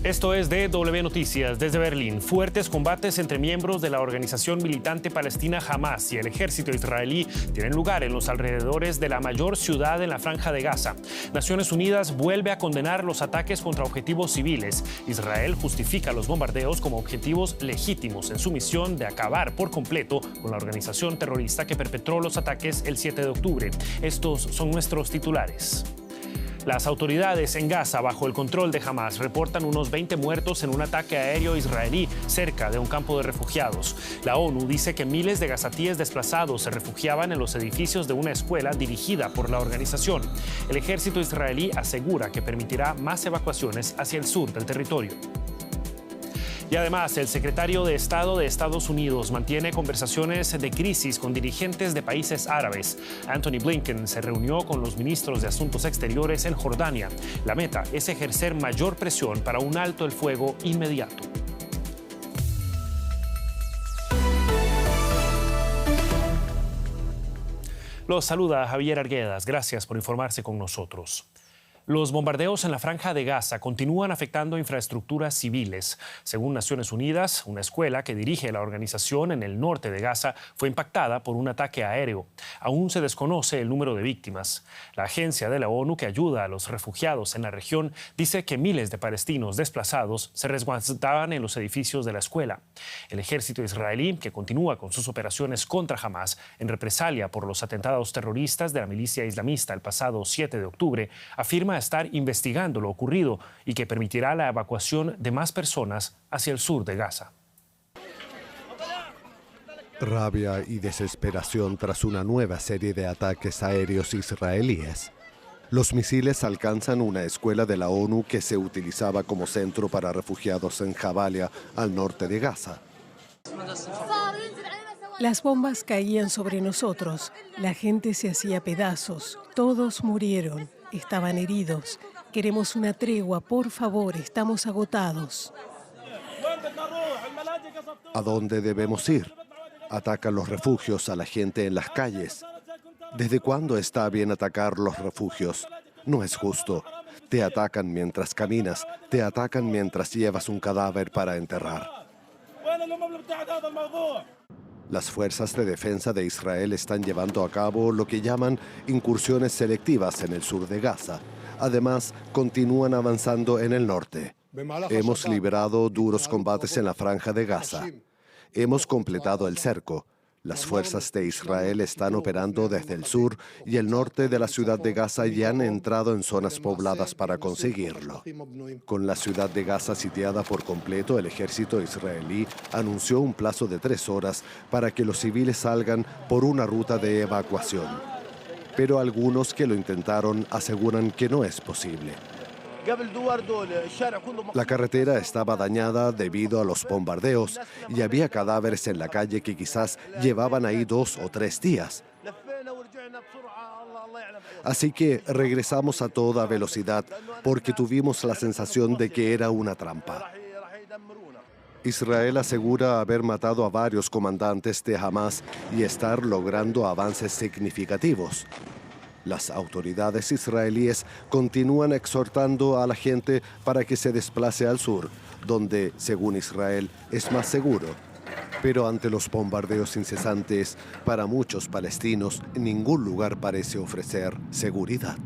Esto es DW Noticias desde Berlín. Fuertes combates entre miembros de la organización militante palestina Hamas y el ejército israelí tienen lugar en los alrededores de la mayor ciudad en la Franja de Gaza. Naciones Unidas vuelve a condenar los ataques contra objetivos civiles. Israel justifica los bombardeos como objetivos legítimos en su misión de acabar por completo con la organización terrorista que perpetró los ataques el 7 de octubre. Estos son nuestros titulares. Las autoridades en Gaza, bajo el control de Hamas, reportan unos 20 muertos en un ataque aéreo israelí cerca de un campo de refugiados. La ONU dice que miles de gazatíes desplazados se refugiaban en los edificios de una escuela dirigida por la organización. El ejército israelí asegura que permitirá más evacuaciones hacia el sur del territorio. Y además, el secretario de Estado de Estados Unidos mantiene conversaciones de crisis con dirigentes de países árabes. Antony Blinken se reunió con los ministros de Asuntos Exteriores en Jordania. La meta es ejercer mayor presión para un alto el fuego inmediato. Los saluda Javier Arguedas. Gracias por informarse con nosotros. Los bombardeos en la Franja de Gaza continúan afectando infraestructuras civiles. Según Naciones Unidas, una escuela que dirige la organización en el norte de Gaza fue impactada por un ataque aéreo. Aún se desconoce el número de víctimas. La agencia de la ONU que ayuda a los refugiados en la región dice que miles de palestinos desplazados se resguardaban en los edificios de la escuela. El ejército israelí, que continúa con sus operaciones contra Hamas en represalia por los atentados terroristas de la milicia islamista el pasado 7 de octubre, afirma estar investigando lo ocurrido y que permitirá la evacuación de más personas hacia el sur de Gaza. Rabia y desesperación tras una nueva serie de ataques aéreos israelíes. Los misiles alcanzan una escuela de la ONU que se utilizaba como centro para refugiados en Jabalia, al norte de Gaza. Las bombas caían sobre nosotros, la gente se hacía pedazos, todos murieron. Estaban heridos. Queremos una tregua, por favor, estamos agotados. ¿A dónde debemos ir? Atacan los refugios a la gente en las calles. ¿Desde cuándo está bien atacar los refugios? No es justo. Te atacan mientras caminas, te atacan mientras llevas un cadáver para enterrar. Las fuerzas de defensa de Israel están llevando a cabo lo que llaman incursiones selectivas en el sur de Gaza. Además, continúan avanzando en el norte. Hemos librado duros combates en la Franja de Gaza. Hemos completado el cerco. Las fuerzas de Israel están operando desde el sur y el norte de la ciudad de Gaza y han entrado en zonas pobladas para conseguirlo. Con la ciudad de Gaza sitiada por completo, el ejército israelí anunció un plazo de 3 horas para que los civiles salgan por una ruta de evacuación. Pero algunos que lo intentaron aseguran que no es posible. La carretera estaba dañada debido a los bombardeos y había cadáveres en la calle que quizás llevaban ahí 2 o 3 días. Así que regresamos a toda velocidad porque tuvimos la sensación de que era una trampa. Israel asegura haber matado a varios comandantes de Hamas y estar logrando avances significativos. Las autoridades israelíes continúan exhortando a la gente para que se desplace al sur, donde, según Israel, es más seguro. Pero ante los bombardeos incesantes, para muchos palestinos, ningún lugar parece ofrecer seguridad.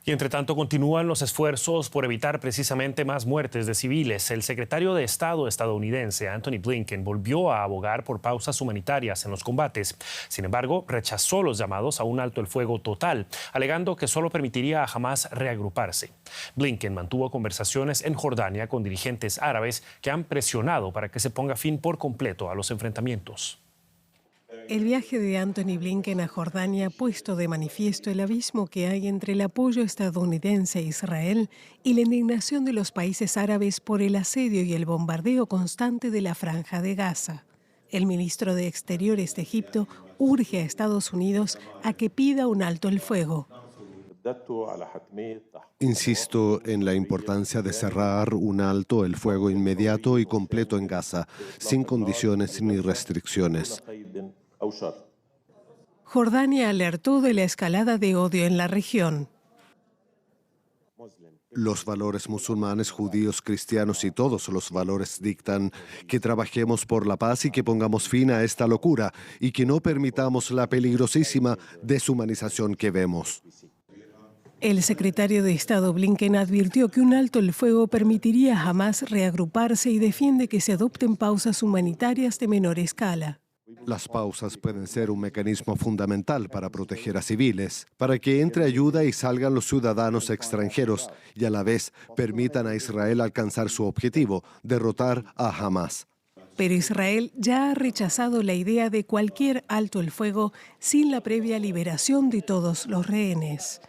Y entre tanto continúan los esfuerzos por evitar precisamente más muertes de civiles. El secretario de Estado estadounidense, Antony Blinken, volvió a abogar por pausas humanitarias en los combates. Sin embargo, rechazó los llamados a un alto el fuego total, alegando que solo permitiría a Hamas reagruparse. Blinken mantuvo conversaciones en Jordania con dirigentes árabes que han presionado para que se ponga fin por completo a los enfrentamientos. El viaje de Antony Blinken a Jordania ha puesto de manifiesto el abismo que hay entre el apoyo estadounidense a Israel y la indignación de los países árabes por el asedio y el bombardeo constante de la Franja de Gaza. El ministro de Exteriores de Egipto urge a Estados Unidos a que pida un alto el fuego. Insisto en la importancia de cerrar un alto el fuego inmediato y completo en Gaza, sin condiciones ni restricciones. Jordania alertó de la escalada de odio en la región. Los valores musulmanes, judíos, cristianos y todos los valores dictan que trabajemos por la paz y que pongamos fin a esta locura y que no permitamos la peligrosísima deshumanización que vemos. El secretario de Estado Blinken advirtió que un alto el fuego permitiría a Hamás reagruparse y defiende que se adopten pausas humanitarias de menor escala. Las pausas pueden ser un mecanismo fundamental para proteger a civiles, para que entre ayuda y salgan los ciudadanos extranjeros y a la vez permitan a Israel alcanzar su objetivo, derrotar a Hamás. Pero Israel ya ha rechazado la idea de cualquier alto el fuego sin la previa liberación de todos los rehenes.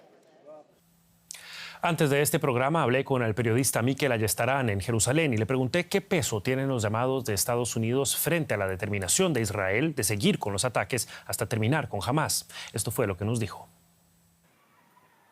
Antes de este programa hablé con el periodista Mikel Ayestarán en Jerusalén y le pregunté qué peso tienen los llamados de Estados Unidos frente a la determinación de Israel de seguir con los ataques hasta terminar con Hamás. Esto fue lo que nos dijo.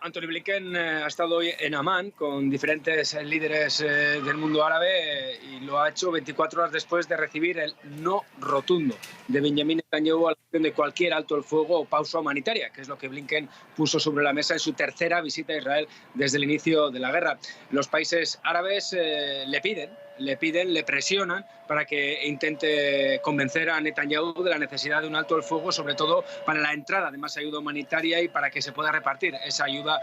Anthony Blinken ha estado hoy en Amán con diferentes líderes del mundo árabe y lo ha hecho 24 horas después de recibir el no rotundo de Benjamin Netanyahu a la acción de cualquier alto el fuego o pausa humanitaria, que es lo que Blinken puso sobre la mesa en su tercera visita a Israel desde el inicio de la guerra. Los países árabes le presionan para que intente convencer a Netanyahu de la necesidad de un alto el fuego, sobre todo para la entrada de más ayuda humanitaria y para que se pueda repartir esa ayuda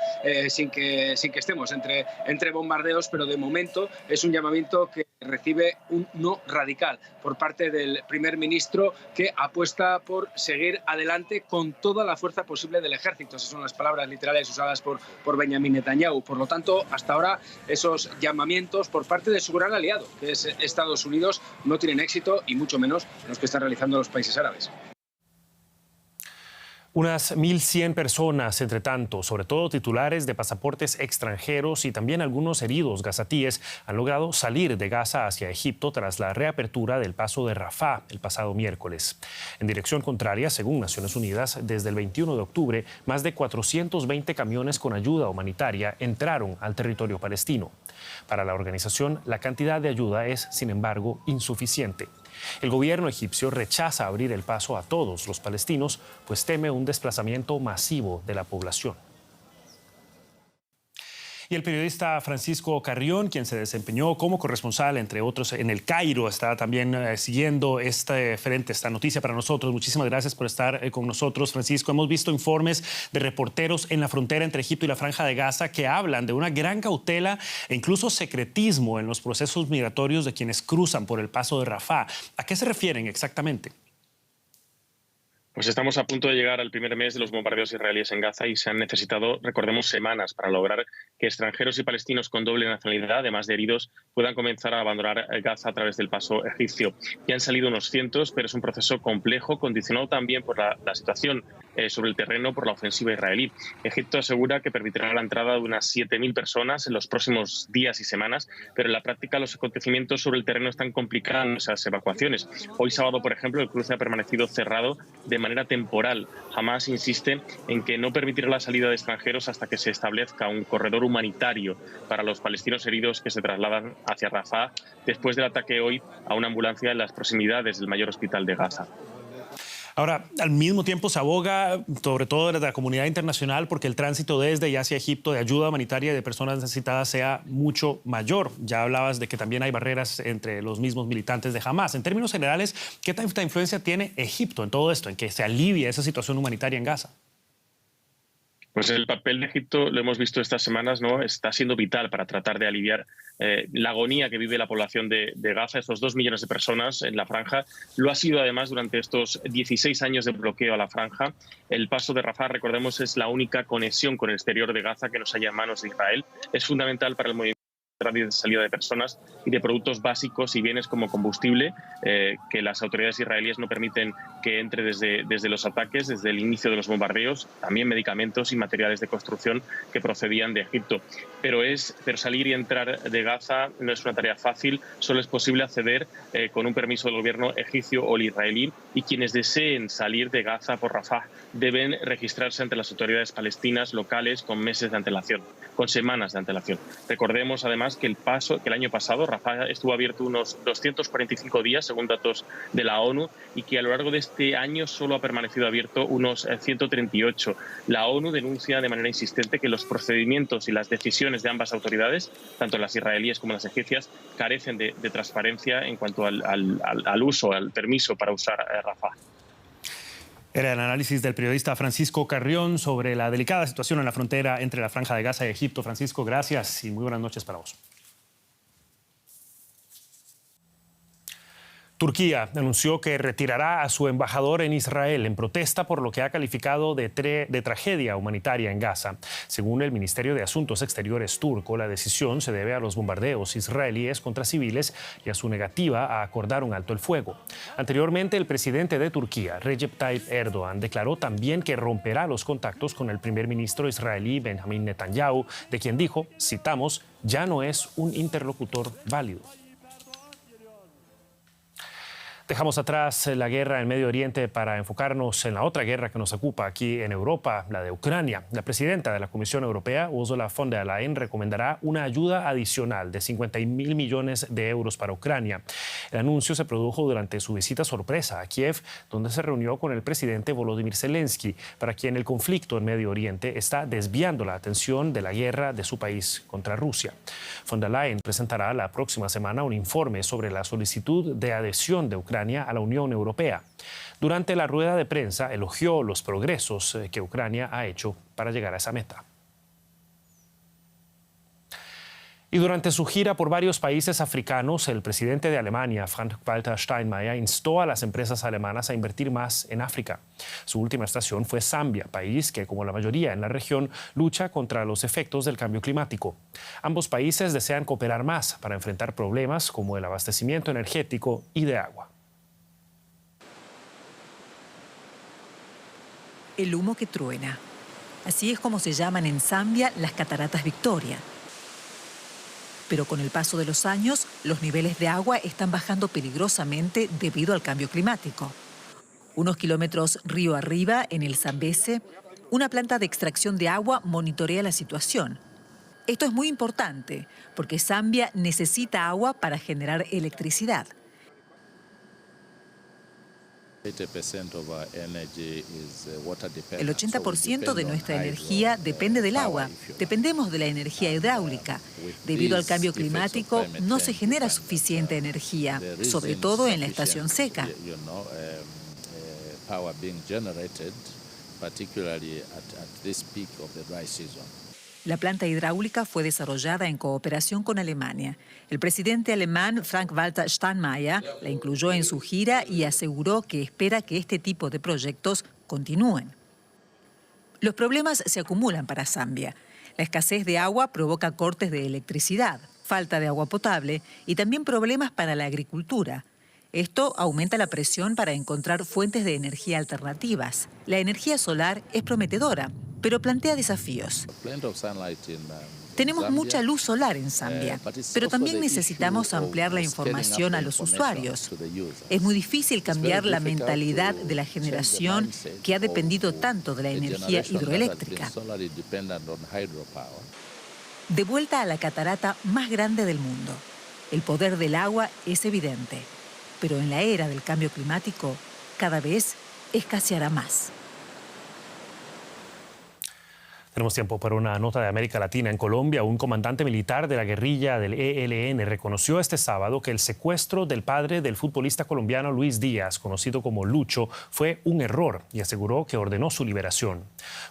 sin que estemos entre bombardeos, pero de momento es un llamamiento que recibe un no radical por parte del primer ministro, que apuesta por seguir adelante con toda la fuerza posible del ejército. Esas son las palabras literales usadas por Benjamin Netanyahu. Por lo tanto, hasta ahora esos llamamientos por parte de su gran aliado, que es Estados Unidos, no tienen éxito, y mucho menos los que están realizando los países árabes. Unas 1.100 personas, entre tanto, sobre todo titulares de pasaportes extranjeros y también algunos heridos gazatíes, han logrado salir de Gaza hacia Egipto tras la reapertura del paso de Rafah el pasado miércoles. En dirección contraria, según Naciones Unidas, desde el 21 de octubre, más de 420 camiones con ayuda humanitaria entraron al territorio palestino. Para la organización, la cantidad de ayuda es, sin embargo, insuficiente. El gobierno egipcio rechaza abrir el paso a todos los palestinos, pues teme un desplazamiento masivo de la población. Y el periodista Francisco Carrión, quien se desempeñó como corresponsal, entre otros, en el Cairo, está también siguiendo este frente, esta noticia para nosotros. Muchísimas gracias por estar con nosotros, Francisco. Hemos visto informes de reporteros en la frontera entre Egipto y la Franja de Gaza que hablan de una gran cautela e incluso secretismo en los procesos migratorios de quienes cruzan por el paso de Rafah. ¿A qué se refieren exactamente? Pues estamos a punto de llegar al primer mes de los bombardeos israelíes en Gaza y se han necesitado, recordemos, semanas para lograr que extranjeros y palestinos con doble nacionalidad, además de heridos, puedan comenzar a abandonar Gaza a través del paso egipcio. Ya han salido unos cientos, pero es un proceso complejo, condicionado también por la situación sobre el terreno por la ofensiva israelí. Egipto asegura que permitirá la entrada de unas 7.000 personas en los próximos días y semanas, pero en la práctica los acontecimientos sobre el terreno están complicando esas evacuaciones. Hoy sábado, por ejemplo, el cruce ha permanecido cerrado de manera temporal. Hamás insiste en que no permitirá la salida de extranjeros hasta que se establezca un corredor humanitario para los palestinos heridos que se trasladan hacia Rafah después del ataque hoy a una ambulancia en las proximidades del mayor hospital de Gaza. Ahora, al mismo tiempo se aboga, sobre todo desde la comunidad internacional, porque el tránsito desde y hacia Egipto de ayuda humanitaria y de personas necesitadas sea mucho mayor. Ya hablabas de que también hay barreras entre los mismos militantes de Hamás. En términos generales, ¿qué tanta influencia tiene Egipto en todo esto, en que se alivie esa situación humanitaria en Gaza? Pues el papel de Egipto, lo hemos visto estas semanas, ¿no? Está siendo vital para tratar de aliviar la agonía que vive la población de Gaza, estos 2 millones de personas en la franja. Lo ha sido además durante estos 16 años de bloqueo a la franja. El paso de Rafah, recordemos, es la única conexión con el exterior de Gaza que nos halla en manos de Israel. Es fundamental para el movimiento de salida de personas y de productos básicos y bienes como combustible, que las autoridades israelíes no permiten que entre desde los ataques, desde el inicio de los bombardeos, también medicamentos y materiales de construcción que procedían de Egipto. Pero salir y entrar de Gaza no es una tarea fácil, solo es posible acceder con un permiso del gobierno egipcio o el israelí, y quienes deseen salir de Gaza por Rafah deben registrarse ante las autoridades palestinas locales con meses de antelación, con semanas de antelación. Recordemos además que el año pasado Rafah estuvo abierto unos 245 días, según datos de la ONU, y que a lo largo de este año solo ha permanecido abierto unos 138. La ONU denuncia de manera insistente que los procedimientos y las decisiones de ambas autoridades, tanto las israelíes como las egipcias, carecen de transparencia en cuanto al uso, al permiso para usar Rafah. Era el análisis del periodista Francisco Carrión sobre la delicada situación en la frontera entre la Franja de Gaza y Egipto. Francisco, gracias y muy buenas noches para vos. Turquía anunció que retirará a su embajador en Israel en protesta por lo que ha calificado de tragedia humanitaria en Gaza. Según el Ministerio de Asuntos Exteriores turco, la decisión se debe a los bombardeos israelíes contra civiles y a su negativa a acordar un alto el fuego. Anteriormente, el presidente de Turquía, Recep Tayyip Erdogan, declaró también que romperá los contactos con el primer ministro israelí Benjamin Netanyahu, de quien dijo, citamos, ya no es un interlocutor válido. Dejamos atrás la guerra en Medio Oriente para enfocarnos en la otra guerra que nos ocupa aquí en Europa, la de Ucrania. La presidenta de la Comisión Europea, Ursula von der Leyen, recomendará una ayuda adicional de 50.000 millones de euros para Ucrania. El anuncio se produjo durante su visita sorpresa a Kiev, donde se reunió con el presidente Volodymyr Zelensky, para quien el conflicto en Medio Oriente está desviando la atención de la guerra de su país contra Rusia. Von der Leyen presentará la próxima semana un informe sobre la solicitud de adhesión de Ucrania a la Unión Europea. Durante la rueda de prensa elogió los progresos que Ucrania ha hecho para llegar a esa meta. Y durante su gira por varios países africanos, el presidente de Alemania, Frank-Walter Steinmeier, instó a las empresas alemanas a invertir más en África. Su última estación fue Zambia, país que, como la mayoría en la región, lucha contra los efectos del cambio climático. Ambos países desean cooperar más para enfrentar problemas como el abastecimiento energético y de agua. El humo que truena. Así es como se llaman en Zambia las cataratas Victoria. Pero con el paso de los años, los niveles de agua están bajando peligrosamente debido al cambio climático. Unos kilómetros río arriba, en el Zambeze, una planta de extracción de agua monitorea la situación. Esto es muy importante porque Zambia necesita agua para generar electricidad. El 80% de nuestra energía depende del agua. Dependemos de la energía hidráulica. Debido al cambio climático, no se genera suficiente energía, sobre todo en la estación seca. La planta hidráulica fue desarrollada en cooperación con Alemania. El presidente alemán Frank-Walter Steinmeier la incluyó en su gira y aseguró que espera que este tipo de proyectos continúen. Los problemas se acumulan para Zambia. La escasez de agua provoca cortes de electricidad, falta de agua potable y también problemas para la agricultura. Esto aumenta la presión para encontrar fuentes de energía alternativas. La energía solar es prometedora, pero plantea desafíos. Tenemos mucha luz solar en Zambia, pero también necesitamos ampliar la información a los usuarios. Es muy difícil cambiar la mentalidad de la generación que ha dependido tanto de la energía hidroeléctrica. De vuelta a la catarata más grande del mundo. El poder del agua es evidente, pero en la era del cambio climático, cada vez escaseará más. Tenemos tiempo para una nota de América Latina. En Colombia, un comandante militar de la guerrilla del ELN reconoció este sábado que el secuestro del padre del futbolista colombiano Luis Díaz, conocido como Lucho, fue un error y aseguró que ordenó su liberación.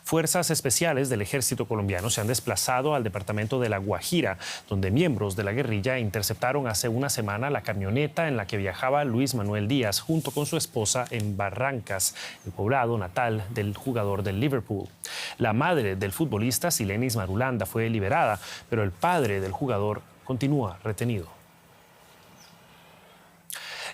Fuerzas especiales del ejército colombiano se han desplazado al departamento de La Guajira, donde miembros de la guerrilla interceptaron hace una semana la camioneta en la que viajaba Luis Manuel Díaz junto con su esposa en Barrancas, el poblado natal del jugador del Liverpool. La madre del futbolista, Silenis Marulanda, fue liberada, pero el padre del jugador continúa retenido.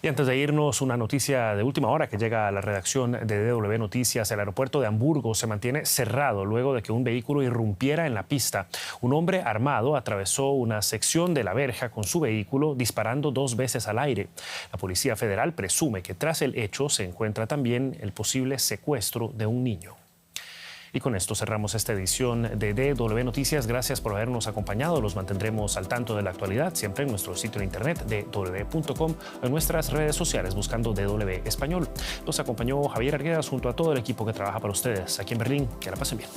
Y antes de irnos, una noticia de última hora que llega a la redacción de DW Noticias. El aeropuerto de Hamburgo se mantiene cerrado luego de que un vehículo irrumpiera en la pista. Un hombre armado atravesó una sección de la verja con su vehículo, disparando 2 veces al aire. La Policía Federal presume que tras el hecho se encuentra también el posible secuestro de un niño. Y con esto cerramos esta edición de DW Noticias. Gracias por habernos acompañado. Los mantendremos al tanto de la actualidad siempre en nuestro sitio de internet dw.com o en nuestras redes sociales buscando DW Español. Los acompañó Javier Arguedas junto a todo el equipo que trabaja para ustedes aquí en Berlín. Que la pasen bien.